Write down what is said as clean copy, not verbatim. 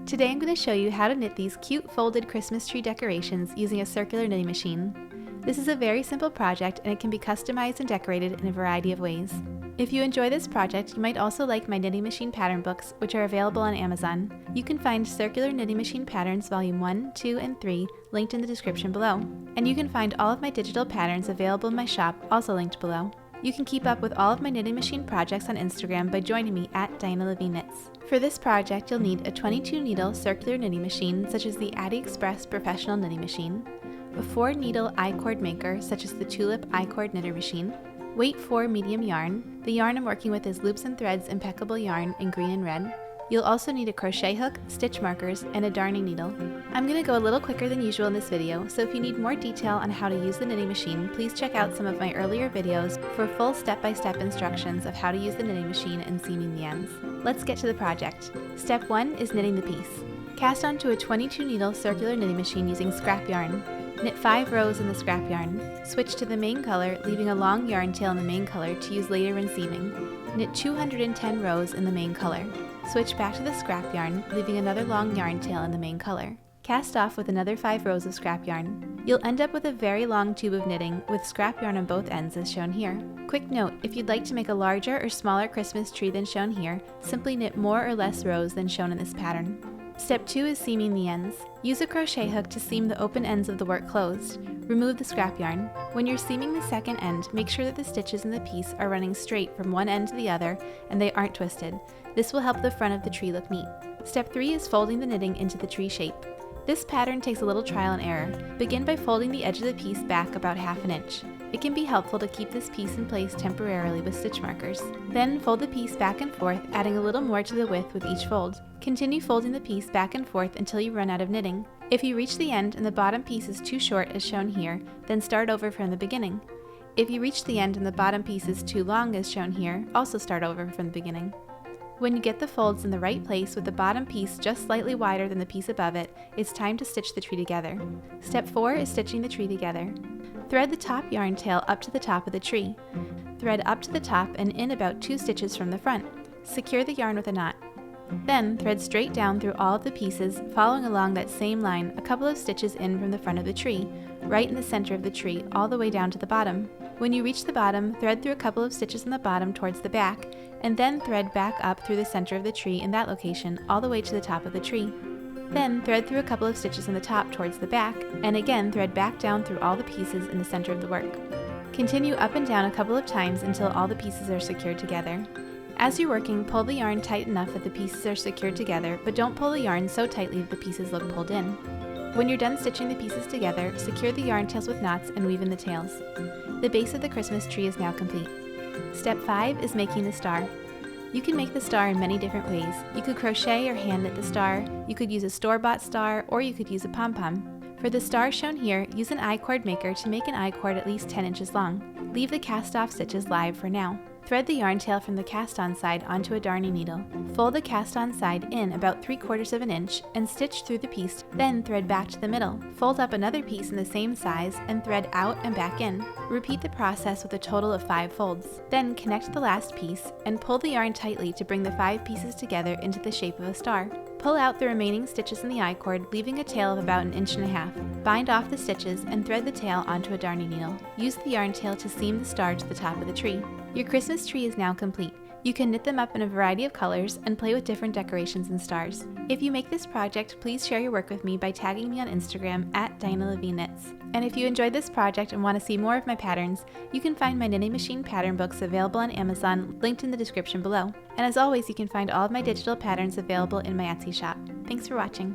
Today I'm going to show you how to knit these cute folded Christmas tree decorations using a circular knitting machine. This is a very simple project and it can be customized and decorated in a variety of ways. If you enjoy this project, you might also like my knitting machine pattern books, which are available on Amazon. You can find Circular Knitting Machine Patterns Volume 1, 2, and 3 linked in the description below. And you can find all of my digital patterns available in my shop, also linked below. You can keep up with all of my knitting machine projects on Instagram by joining me at DianaLevieKnits. For this project, you'll need a 22 needle circular knitting machine such as the AddiExpress professional knitting machine, a 4 needle I-cord maker such as the Tulip I-cord knitter machine, weight 4 medium yarn. The yarn I'm working with is Loops and Threads Impeccable yarn in green and red. You'll also need a crochet hook, stitch markers, and a darning needle. I'm going to go a little quicker than usual in this video, so if you need more detail on how to use the knitting machine, please check out some of my earlier videos for full step-by-step instructions of how to use the knitting machine and seaming the ends. Let's get to the project. Step 1 is knitting the piece. Cast onto a 22 needle circular knitting machine using scrap yarn. Knit 5 rows in the scrap yarn. Switch to the main color, leaving a long yarn tail in the main color to use later when seaming. Knit 210 rows in the main color. Switch back to the scrap yarn, leaving another long yarn tail in the main color. Cast off with another 5 rows of scrap yarn. You'll end up with a very long tube of knitting with scrap yarn on both ends as shown here. Quick note, if you'd like to make a larger or smaller Christmas tree than shown here, simply knit more or less rows than shown in this pattern. Step 2 is seaming the ends. Use a crochet hook to seam the open ends of the work closed. Remove the scrap yarn. When you're seaming the second end, make sure that the stitches in the piece are running straight from one end to the other and they aren't twisted. This will help the front of the tree look neat. Step 3 is folding the knitting into the tree shape. This pattern takes a little trial and error. Begin by folding the edge of the piece back about ½ inch. It can be helpful to keep this piece in place temporarily with stitch markers. Then fold the piece back and forth, adding a little more to the width with each fold. Continue folding the piece back and forth until you run out of knitting. If you reach the end and the bottom piece is too short as shown here, then start over from the beginning. If you reach the end and the bottom piece is too long as shown here, also start over from the beginning. When you get the folds in the right place with the bottom piece just slightly wider than the piece above it, it's time to stitch the tree together. Step 4 is stitching the tree together. Thread the top yarn tail up to the top of the tree. Thread up to the top and in about 2 stitches from the front. Secure the yarn with a knot. Then thread straight down through all of the pieces, following along that same line a couple of stitches in from the front of the tree, right in the center of the tree, all the way down to the bottom. When you reach the bottom, thread through a couple of stitches in the bottom towards the back, and then thread back up through the center of the tree in that location, all the way to the top of the tree. Then thread through a couple of stitches in the top towards the back, and again thread back down through all the pieces in the center of the work. Continue up and down a couple of times until all the pieces are secured together. As you're working, pull the yarn tight enough that the pieces are secured together, but don't pull the yarn so tightly that the pieces look pulled in. When you're done stitching the pieces together, secure the yarn tails with knots and weave in the tails. The base of the Christmas tree is now complete. Step 5 is making the star. You can make the star in many different ways. You could crochet or hand knit the star, you could use a store-bought star, or you could use a pom-pom. For the star shown here, use an I-cord maker to make an I-cord at least 10 inches long. Leave the cast-off stitches live for now. Thread the yarn tail from the cast-on side onto a darning needle. Fold the cast-on side in about 3/4 of an inch and stitch through the piece, then thread back to the middle. Fold up another piece in the same size and thread out and back in. Repeat the process with a total of 5 folds. Then connect the last piece and pull the yarn tightly to bring the 5 pieces together into the shape of a star. Pull out the remaining stitches in the I-cord, leaving a tail of about 1.5 inches. Bind off the stitches and thread the tail onto a darning needle. Use the yarn tail to seam the star to the top of the tree. Your Christmas tree is now complete. You can knit them up in a variety of colors and play with different decorations and stars. If you make this project, please share your work with me by tagging me on Instagram at DianaLevieKnits. And if you enjoyed this project and want to see more of my patterns, you can find my knitting machine pattern books available on Amazon, linked in the description below. And as always, you can find all of my digital patterns available in my Etsy shop. Thanks for watching.